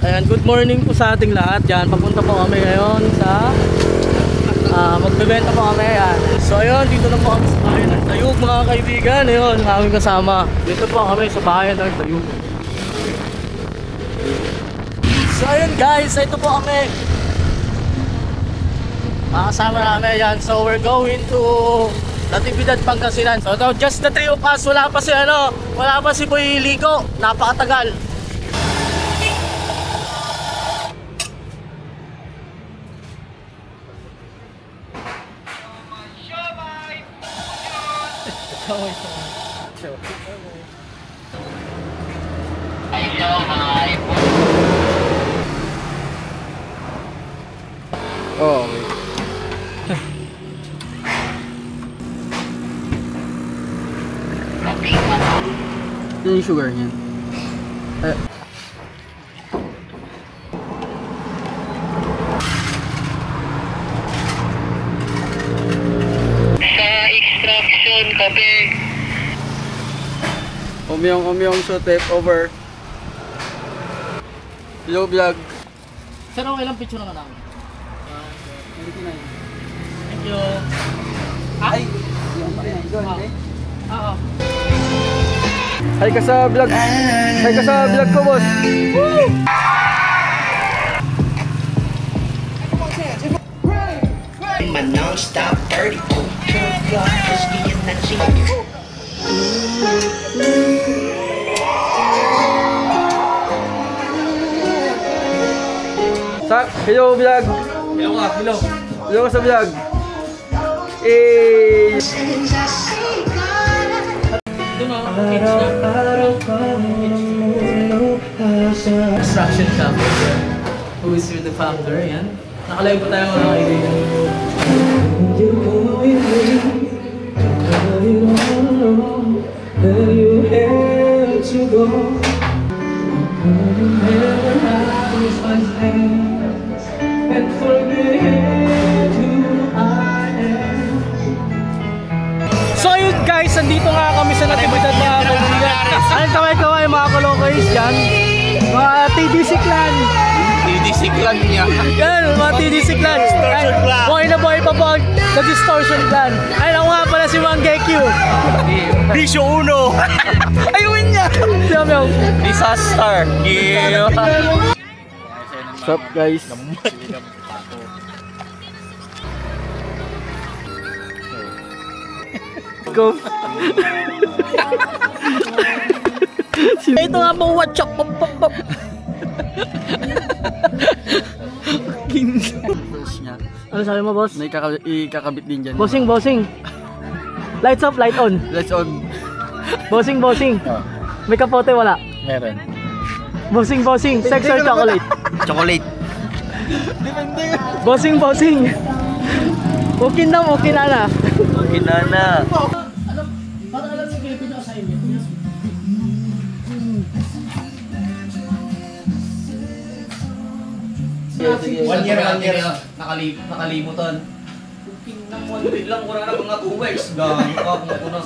Ayan, good morning po sa ating lahat. Yan, papunta po kami ngayon sa magbebenta po kami. Ayan. So ayun, dito na po kami sa bayan ng Tayug mga kaibigan. Ayun, aming kasama. Dito po kami sa bayan ng Tayug. So ayun guys, ito po kami. Makasama namin yan. So we're going to Natividad, Pangasinan. So just the three of us. Wala pa si Boy Ligo. Napakatagal. Oh, okay. Yung sugar niyan. Extraction, kape. Umyong so take over. Hello vlog. Sir, okay lang picture naman namin. Thank you. Ay, yung Oo. Hi ka sa vlog. Hi ka sa vlog ko, boss. Woo! Man non-stop 30 Hello vlog. Hello ka sa vlog. Eh. Construction company. Who is the founder? Yan. Nakalive po tayo mga kaibigan. So yun guys, nandito nga kami sa Natividad mga kaibigan. Anong kaway-kaway mga kalokoys yan? Mga TDC Clan. TDC Clan niya. Yan, mga TDC Clan. Buhay na buhay pa po ang The Distortion Clan. Ay, ako nga pala si Mang Gekyu. Bisyo Uno. Ayun niya. Siyamaw. Disaster. Yeah. What's up guys? Go. Ito nga po, watch up. Ano sabi mo, boss? May ikakabit din dyan. Bossing. Lights off, light on. Let's on. Bossing. May kapote, wala. Meron. Bossing. Sex or chocolate? Chocolate. Bossing. Okay na. Kinana. Para alam sa Pilipino sa inyo. One year. Nakalimutan. Tingnan mo, lang ko na mga 2 weeks. Gano'n ka kung ano.